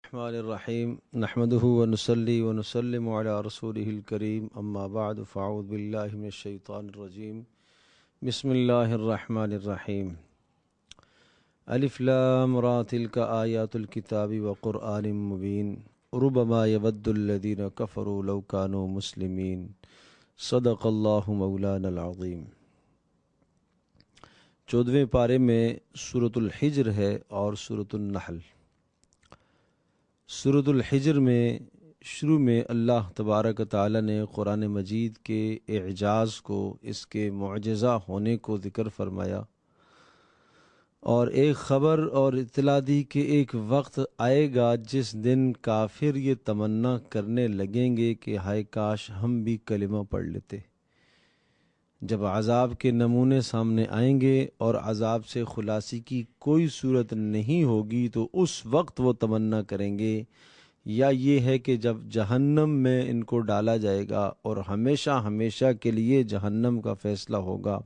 الرحمن الرحیم نحمده ونصلی ونسلم علی رسوله الکریم اما بعد فاعوذ باللہ من الشیطان الرجیم بسم اللہ الرحمن الرحیم الف لام را تلک آیات الکتاب وقرآن مبین ربما یود الذین کفروا لو کانوا مسلمین صدق اللہ مولانا العظیم۔ 14ویں پارے میں سورۃ الحجر ہے اور سورۃ النحل۔ سورۃ الحجر میں شروع میں اللہ تبارک تعالی نے قرآن مجید کے اعجاز کو، اس کے معجزہ ہونے کو ذکر فرمایا اور ایک خبر اور اطلاع دی کہ ایک وقت آئے گا جس دن کافر یہ تمنا کرنے لگیں گے کہ ہائے کاش ہم بھی کلمہ پڑھ لیتے۔ جب عذاب کے نمونے سامنے آئیں گے اور عذاب سے خلاصی کی کوئی صورت نہیں ہوگی تو اس وقت وہ تمنا کریں گے، یا یہ ہے کہ جب جہنم میں ان کو ڈالا جائے گا اور ہمیشہ ہمیشہ کے لیے جہنم کا فیصلہ ہوگا،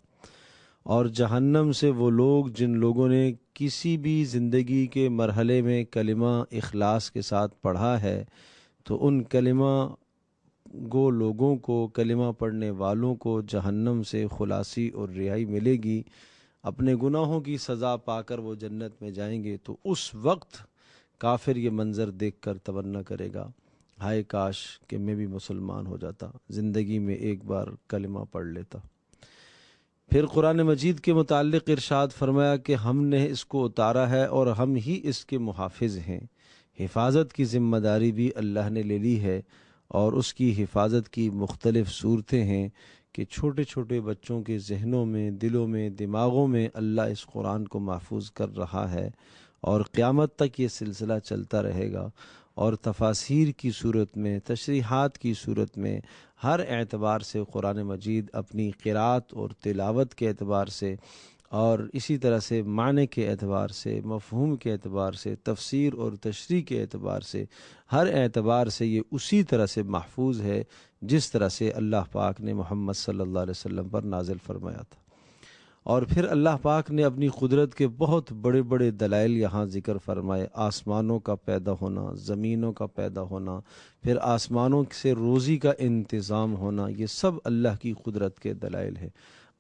اور جہنم سے وہ لوگ جن لوگوں نے کسی بھی زندگی کے مرحلے میں کلمہ اخلاص کے ساتھ پڑھا ہے، تو ان کلمہ گو لوگوں کو، کلمہ پڑھنے والوں کو جہنم سے خلاصی اور رہائی ملے گی، اپنے گناہوں کی سزا پا کر وہ جنت میں جائیں گے۔ تو اس وقت کافر یہ منظر دیکھ کر تمنا کرے گا، ہائے کاش کہ میں بھی مسلمان ہو جاتا، زندگی میں ایک بار کلمہ پڑھ لیتا۔ پھر قرآن مجید کے متعلق ارشاد فرمایا کہ ہم نے اس کو اتارا ہے اور ہم ہی اس کے محافظ ہیں۔ حفاظت کی ذمہ داری بھی اللہ نے لے لی ہے، اور اس کی حفاظت کی مختلف صورتیں ہیں کہ چھوٹے چھوٹے بچوں کے ذہنوں میں، دلوں میں، دماغوں میں اللہ اس قرآن کو محفوظ کر رہا ہے، اور قیامت تک یہ سلسلہ چلتا رہے گا۔ اور تفاسیر کی صورت میں، تشریحات کی صورت میں، ہر اعتبار سے قرآن مجید اپنی قرأت اور تلاوت کے اعتبار سے، اور اسی طرح سے معنی کے اعتبار سے، مفہوم کے اعتبار سے، تفسیر اور تشریح کے اعتبار سے، ہر اعتبار سے یہ اسی طرح سے محفوظ ہے جس طرح سے اللہ پاک نے محمد صلی اللہ علیہ وسلم پر نازل فرمایا تھا۔ اور پھر اللہ پاک نے اپنی قدرت کے بہت بڑے بڑے دلائل یہاں ذکر فرمائے، آسمانوں کا پیدا ہونا، زمینوں کا پیدا ہونا، پھر آسمانوں سے روزی کا انتظام ہونا، یہ سب اللہ کی قدرت کے دلائل ہے۔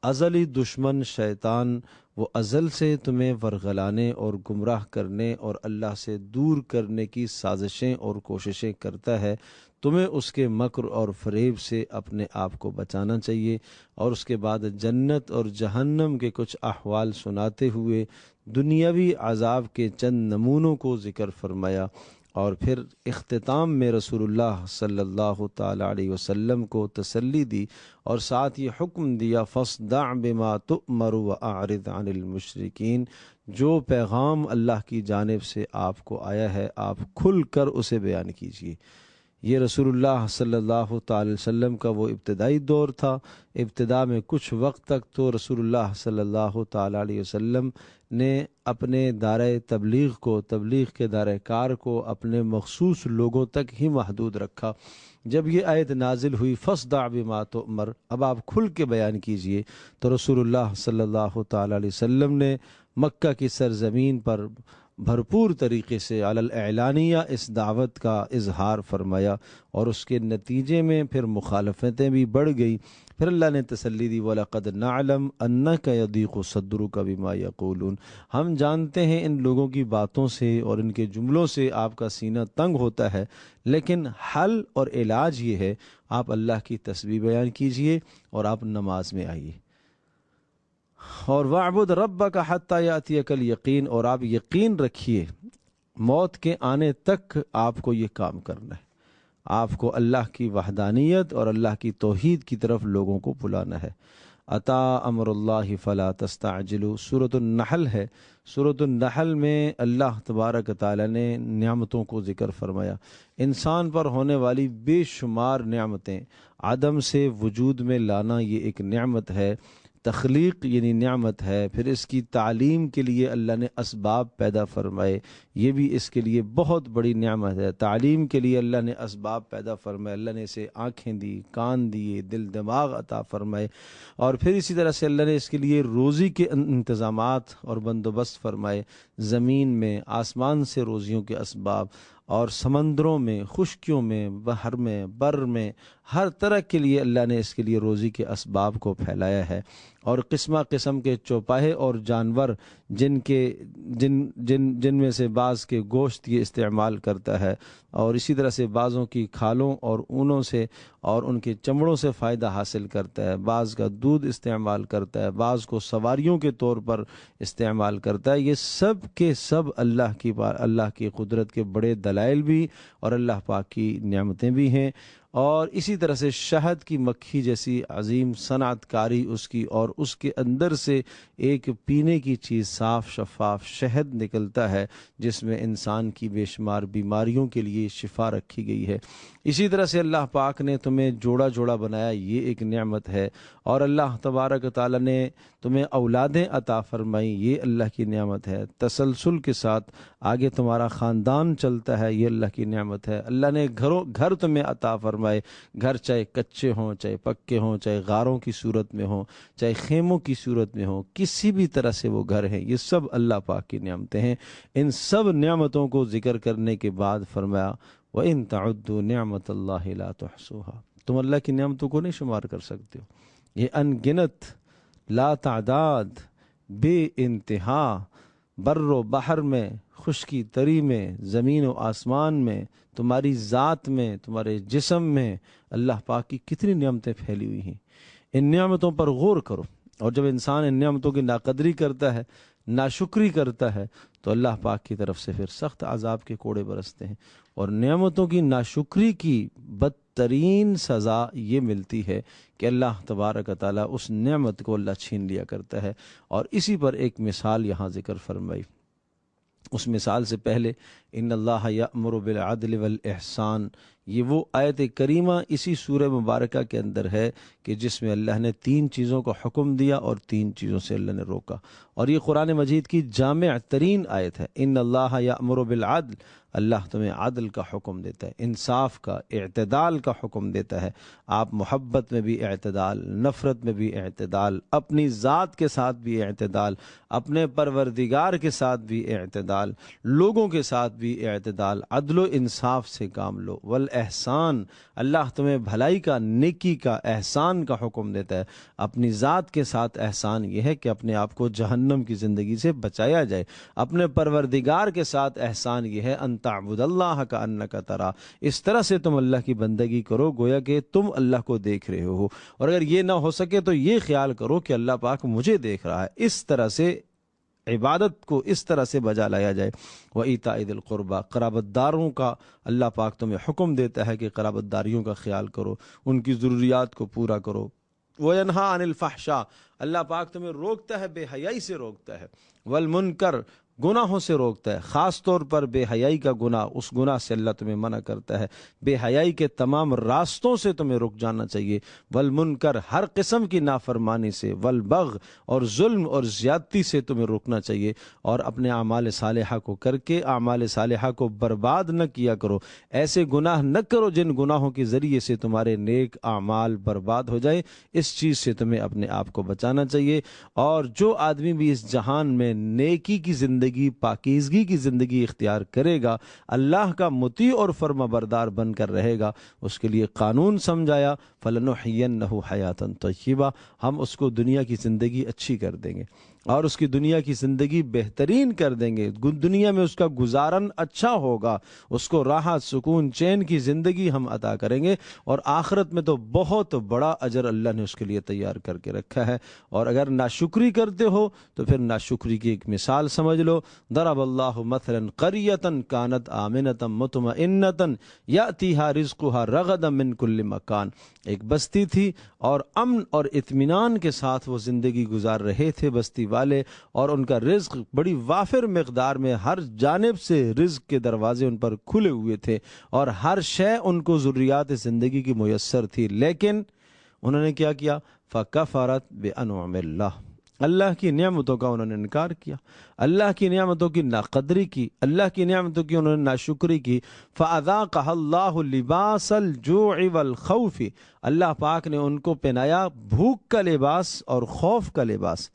ازلی دشمن شیطان وہ ازل سے تمہیں ورغلانے اور گمراہ کرنے اور اللہ سے دور کرنے کی سازشیں اور کوششیں کرتا ہے۔ تمہیں اس کے مکر اور فریب سے اپنے آپ کو بچانا چاہیے۔ اور اس کے بعد جنت اور جہنم کے کچھ احوال سناتے ہوئے دنیاوی عذاب کے چند نمونوں کو ذکر فرمایا، اور پھر اختتام میں رسول اللہ صلی اللہ تعالی علیہ وسلم کو تسلی دی اور ساتھ یہ حکم دیا، فاصدع بما تؤمر واعرض عن المشرکین۔ جو پیغام اللہ کی جانب سے آپ کو آیا ہے، آپ کھل کر اسے بیان کیجیے۔ یہ رسول اللہ صلی اللہ تعالی وسلم کا وہ ابتدائی دور تھا۔ ابتدا میں کچھ وقت تک تو رسول اللہ صلی اللہ تعالی علیہ وسلم نے اپنے دائرۂ تبلیغ کو، تبلیغ کے دائرۂ کار کو اپنے مخصوص لوگوں تک ہی محدود رکھا۔ جب یہ آیت نازل ہوئی فاصدع بما تؤمر، اب آپ کھل کے بیان کیجئے، تو رسول اللہ صلی اللہ تعالی علیہ وسلم نے مکہ کی سرزمین پر بھرپور طریقے سے علی الاعلانیہ اس دعوت کا اظہار فرمایا، اور اس کے نتیجے میں پھر مخالفتیں بھی بڑھ گئی۔ پھر اللہ نے تسلی دی، وَلَقَدْ نَعْلَمْ أَنَّكَ يَضِيقُ صَدْرُكَ بِمَا يَقُولُونَ۔ ہم جانتے ہیں ان لوگوں کی باتوں سے اور ان کے جملوں سے آپ کا سینہ تنگ ہوتا ہے، لیکن حل اور علاج یہ ہے، آپ اللہ کی تسبیح بیان کیجئے اور آپ نماز میں آئیے، اور وَاعْبُدْ رَبَّكَ حَتَّى يَأْتِيَكَ الْيَقِينُ، اور آپ یقین رکھیے موت کے آنے تک آپ کو یہ کام کرنا ہے، آپ کو اللہ کی وحدانیت اور اللہ کی توحید کی طرف لوگوں کو بلانا ہے۔ اتا امر اللہ فلا تستعجلوا، سورۃ النحل ہے۔ سورۃ النحل میں اللہ تبارک تعالی نے نعمتوں کو ذکر فرمایا، انسان پر ہونے والی بے شمار نعمتیں، عدم سے وجود میں لانا یہ ایک نعمت ہے، تخلیق یعنی نعمت ہے، پھر اس کی تعلیم کے لیے اللہ نے اسباب پیدا فرمائے، یہ بھی اس کے لیے بہت بڑی نعمت ہے۔ تعلیم کے لیے اللہ نے اسباب پیدا فرمائے، اللہ نے اسے آنکھیں دی، کان دیے، دل دماغ عطا فرمائے، اور پھر اسی طرح سے اللہ نے اس کے لیے روزی کے انتظامات اور بندوبست فرمائے، زمین میں آسمان سے روزیوں کے اسباب، اور سمندروں میں، خشکیوں میں، بحر میں، بر میں، ہر طرح کے لیے اللہ نے اس کے لیے روزی کے اسباب کو پھیلایا ہے۔ اور قسمہ قسم کے چوپاہے اور جانور جن میں سے بعض کے گوشت یہ استعمال کرتا ہے، اور اسی طرح سے بعضوں کی کھالوں اور اونوں سے اور ان کے چمڑوں سے فائدہ حاصل کرتا ہے، بعض کا دودھ استعمال کرتا ہے، بعض کو سواریوں کے طور پر استعمال کرتا ہے۔ یہ سب کے سب اللہ کی قدرت کے بڑے دلائل بھی اور اللہ پاک کی نعمتیں بھی ہیں۔ اور اسی طرح سے شہد کی مکھی جیسی عظیم صنعت کاری اس کی، اور اس کے اندر سے ایک پینے کی چیز صاف شفاف شہد نکلتا ہے جس میں انسان کی بے شمار بیماریوں کے لیے شفا رکھی گئی ہے۔ اسی طرح سے اللہ پاک نے تمہیں جوڑا جوڑا بنایا، یہ ایک نعمت ہے۔ اور اللہ تبارک تعالیٰ نے تمہیں اولادیں عطا فرمائی، یہ اللہ کی نعمت ہے۔ تسلسل کے ساتھ آگے تمہارا خاندان چلتا ہے، یہ اللہ کی نعمت ہے۔ اللہ نے گھر تمہیں عطا فرمائے، گھر چاہے کچے ہوں، چاہے پکے ہوں، چاہے غاروں کی صورت میں ہوں، چاہے خیموں کی صورت میں ہوں، کسی بھی طرح سے وہ گھر ہیں، یہ سب اللہ پاک کی نعمتیں ہیں۔ ان سب نعمتوں کو ذکر کرنے کے بعد فرمایا وَإِن تَعُدُّوا نِعْمَةَ اللَّهِ لَا تُحْصُوهَا، تم اللہ کی نعمتوں کو نہیں شمار کر سکتے ہو۔ یہ ان گنت، لا تعداد، بے انتہا، بر و بحر میں، خشکی تری میں، زمین و آسمان میں، تمہاری ذات میں، تمہارے جسم میں اللہ پاک کی کتنی نعمتیں پھیلی ہوئی ہیں۔ ان نعمتوں پر غور کرو، اور جب انسان ان نعمتوں کی ناقدری کرتا ہے، ناشکری کرتا ہے، تو اللہ پاک کی طرف سے پھر سخت عذاب کے کوڑے برستے ہیں۔ اور نعمتوں کی ناشکری کی بدترین سزا یہ ملتی ہے کہ اللہ تبارک تعالیٰ اس نعمت کو اللہ چھین لیا کرتا ہے۔ اور اسی پر ایک مثال یہاں ذکر فرمائی۔ اس مثال سے پہلے ان اللہ یأمر بالعدل والاحسان، یہ وہ آیت کریمہ اسی سورہ مبارکہ کے اندر ہے کہ جس میں اللہ نے 3 چیزوں کو حکم دیا اور 3 چیزوں سے اللہ نے روکا، اور یہ قرآن مجید کی جامع ترین آیت ہے۔ ان اللہ یأمر بالعدل، اللہ تمہیں عدل کا حکم دیتا ہے، انصاف کا، اعتدال کا حکم دیتا ہے۔ آپ محبت میں بھی اعتدال، نفرت میں بھی اعتدال، اپنی ذات کے ساتھ بھی اعتدال، اپنے پروردگار کے ساتھ بھی اعتدال، لوگوں کے ساتھ بھی اعتدال، عدل و انصاف سے کام لو۔ والاحسان، اللہ تمہیں بھلائی کا، نیکی کا، احسان کا حکم دیتا ہے۔ اپنی ذات کے ساتھ احسان یہ ہے کہ اپنے آپ کو جہنم کی زندگی سے بچایا جائے۔ اپنے پروردگار کے ساتھ احسان یہ ہے ان تعبد اللہ کأنک ترا، اس طرح سے تم اللہ کی بندگی کرو گویا کہ تم اللہ کو دیکھ رہے ہو، اور اگر یہ نہ ہو سکے تو یہ خیال کرو کہ اللہ پاک مجھے دیکھ رہا ہے۔ اس طرح سے عبادت کو اس طرح سے بجا لایا جائے۔ وَإِيتَاءِ ذِي الْقُرْبَى، قرابت داروں کا اللہ پاک تمہیں حکم دیتا ہے کہ قرابت داریوں کا خیال کرو، ان کی ضروریات کو پورا کرو۔ وَيَنْهَا عَنِ الْفَحْشَاء، اللہ پاک تمہیں روکتا ہے، بے حیائی سے روکتا ہے۔ وَالْمُنْكَرْ، گناہوں سے روکتا ہے، خاص طور پر بے حیائی کا گناہ، اس گناہ سے اللہ تمہیں منع کرتا ہے۔ بے حیائی کے تمام راستوں سے تمہیں رک جانا چاہیے۔ والمنکر، ہر قسم کی نافرمانی سے، والبغ، اور ظلم اور زیادتی سے تمہیں رکنا چاہیے، اور اپنے اعمال صالحہ کو کر کے اعمال صالحہ کو برباد نہ کیا کرو۔ ایسے گناہ نہ کرو جن گناہوں کے ذریعے سے تمہارے نیک اعمال برباد ہو جائے، اس چیز سے تمہیں اپنے آپ کو بچانا چاہیے۔ اور جو آدمی بھی اس جہان میں نیکی کی زندگی، پاکیزگی کی زندگی اختیار کرے گا، اللہ کا مطیع اور فرما بردار بن کر رہے گا، اس کے لیے قانون سمجھایا فَلَنُحْيِيَنَّهُ حَيَاةً طَيِّبَةً، ہم اس کو دنیا کی زندگی اچھی کر دیں گے اور اس کی دنیا کی زندگی بہترین کر دیں گے۔ دنیا میں اس کا گزارن اچھا ہوگا، اس کو راحت، سکون، چین کی زندگی ہم عطا کریں گے، اور آخرت میں تو بہت بڑا اجر اللہ نے اس کے لیے تیار کر کے رکھا ہے۔ اور اگر ناشکری کرتے ہو تو پھر ناشکری کی ایک مثال سمجھ لو۔ ضرب اللہ مثلا قریۃ کانت آمنۃ مطمئنۃ یأتیہا رزقہا رغدا من کل مکان، ایک بستی تھی اور امن اور اطمینان کے ساتھ وہ زندگی گزار رہے تھے بستی والے، اور ان کا رزق بڑی وافر مقدار میں، ہر جانب سے رزق کے دروازے ان پر کھلے ہوئے تھے، اور ہر شے ان کو ضروریات زندگی کی میسر تھی، لیکن انہوں نے کیا کیا؟ فَكَفَرَتْ بِأَنْعُمِ اللَّهِ، اللہ کی نعمتوں کا انہوں نے انکار کیا، اللہ کی نعمتوں کی ناقدری کی، اللہ کی نعمتوں کی انہوں نے ناشکری کی۔ فَأَذَاقَهَا اللَّهُ لِبَاسَ الْجُوعِ وَالْخَوْفِ، اللہ پاک نے ان کو پہنایا بھوک کا لباس اور خوف کا لباس۔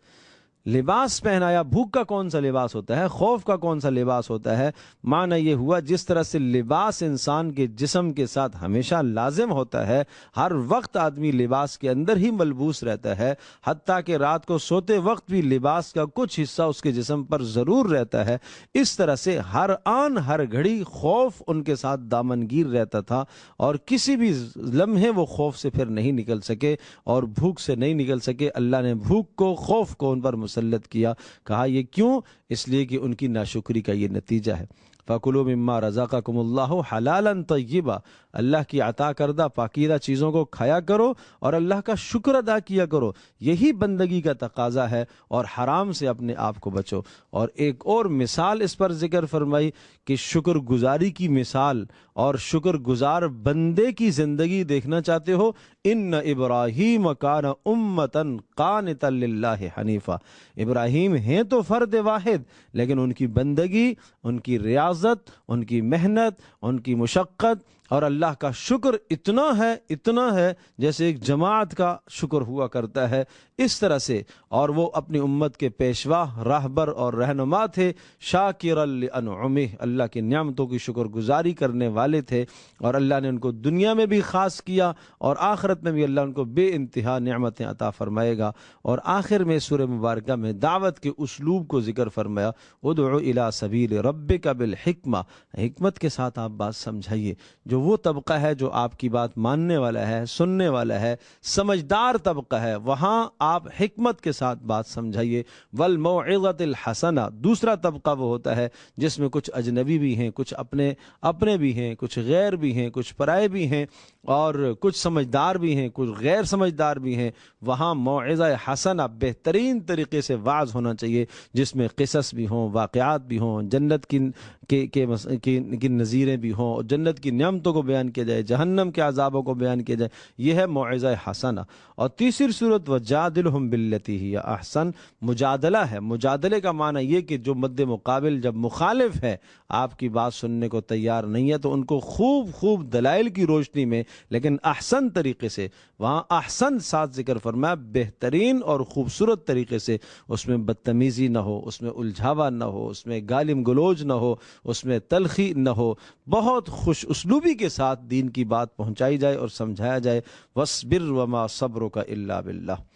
لباس پہنایا۔ بھوک کا کون سا لباس ہوتا ہے؟ خوف کا کون سا لباس ہوتا ہے؟ معنی یہ ہوا جس طرح سے لباس انسان کے جسم کے ساتھ ہمیشہ لازم ہوتا ہے، ہر وقت آدمی لباس کے اندر ہی ملبوس رہتا ہے، حتیٰ کہ رات کو سوتے وقت بھی لباس کا کچھ حصہ اس کے جسم پر ضرور رہتا ہے، اس طرح سے ہر آن ہر گھڑی خوف ان کے ساتھ دامنگیر رہتا تھا، اور کسی بھی لمحے وہ خوف سے پھر نہیں نکل سکے اور بھوک سے نہیں نکل سکے۔ اللہ نے بھوک کو، خوف کو ان پر مسلط کیا۔ کہا یہ کیوں؟ اس لیے کہ ان کی ناشکری کا یہ نتیجہ ہے۔ فَكُلُوا مِمَّا رَزَقَكُمُ اللَّهُ حَلَالًا طَيِّبًا، اللہ کی عطا کردہ پاکیزہ چیزوں کو کھایا کرو اور اللہ کا شکر ادا کیا کرو، یہی بندگی کا تقاضا ہے، اور حرام سے اپنے آپ کو بچو۔ اور ایک اور مثال اس پر ذکر فرمائی کہ شکر گزاری کی مثال، اور شکر گزار بندے کی زندگی دیکھنا چاہتے ہو، ان ابراہیم کان امتن قانتا للہ حنیفا، ابراہیم ہیں تو فرد واحد، لیکن ان کی بندگی، ان کی ریاضت، ان کی محنت، ان کی مشقت اور اللہ کا شکر اتنا ہے جیسے ایک جماعت کا شکر ہوا کرتا ہے، اس طرح سے۔ اور وہ اپنی امت کے پیشوا، راہبر اور رہنما تھے، شاکرا لانعمہ، اللہ کی نعمتوں کی شکر گزاری کرنے والے تھے، اور اللہ نے ان کو دنیا میں بھی خاص کیا اور آخرت میں بھی اللہ ان کو بے انتہا نعمتیں عطا فرمائے گا۔ اور آخر میں سورہ مبارکہ میں دعوت کے اسلوب کو ذکر فرمایا، ادعو الی سبیل ربک بالحکمہ، حکمت کے ساتھ آپ بات سمجھائیے۔ جو وہ طبقہ ہے جو آپ کی بات ماننے والا ہے، سننے والا ہے، سمجھدار طبقہ ہے، وہاں آپ حکمت کے ساتھ بات سمجھائیے۔ والموعظۃ الحسنہ، دوسرا طبقہ وہ ہوتا ہے جس میں کچھ اجنبی بھی ہیں، کچھ اپنے بھی ہیں، کچھ غیر بھی ہیں، کچھ پرائے بھی ہیں، اور کچھ سمجھدار بھی ہیں، کچھ غیر سمجھدار بھی ہیں۔ وہاں موعظہ حسنہ، بہترین طریقے سے واعظ ہونا چاہیے، جس میں قصص بھی ہوں، واقعات بھی ہوں، جنت کی نظیریں بھی ہوں، اور جنت کی نعمتوں کو بیان کیا جائے، جہنم کے عذابوں کو بیان کیا جائے، یہ ہے موعظہ حسنہ۔ اور تیسری صورت وجادلہم باللتی ہی احسن، مجادلہ ہے۔ مجادلے کا معنی یہ کہ جو مد مقابل جب مخالف ہے، آپ کی بات سننے کو تیار نہیں ہے، تو ان کو خوب دلائل کی روشنی میں لیکن احسن طریقے سے، وہاں احسن ساتھ ذکر فرمایا، بہترین اور خوبصورت طریقے سے، اس میں بدتمیزی نہ ہو، اس میں الجھاوا نہ ہو، اس میں گالم گلوچ نہ ہو، اس میں تلخی نہ ہو، بہت خوش اسلوبی کے ساتھ دین کی بات پہنچائی جائے اور سمجھایا جائے۔ وَاصْبِرْ وَمَا صَبْرُكَ إِلَّا بِاللَّهِ،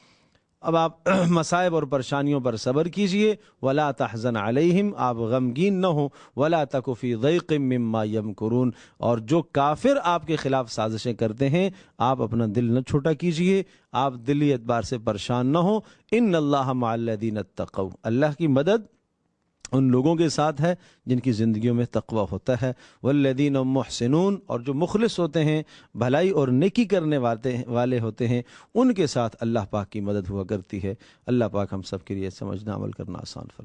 اب آپ مصائب اور پریشانیوں پر صبر کیجئے۔ ولا تحزن علیہم، آپ غمگین نہ ہوں۔ ولا تک فی ضیق مما یمکرون، اور جو کافر آپ کے خلاف سازشیں کرتے ہیں، آپ اپنا دل نہ چھوٹا کیجئے، آپ دلی اعتبار سے پریشان نہ ہوں۔ ان اللہ مع الذین اتقوا، اللہ کی مدد ان لوگوں کے ساتھ ہے جن کی زندگیوں میں تقوی ہوتا ہے۔ والذین هم محسنون، اور جو مخلص ہوتے ہیں، بھلائی اور نیکی کرنے والے ہوتے ہیں، ان کے ساتھ اللہ پاک کی مدد ہوا کرتی ہے۔ اللہ پاک ہم سب کے لیے سمجھنا، عمل کرنا آسان فرمائے۔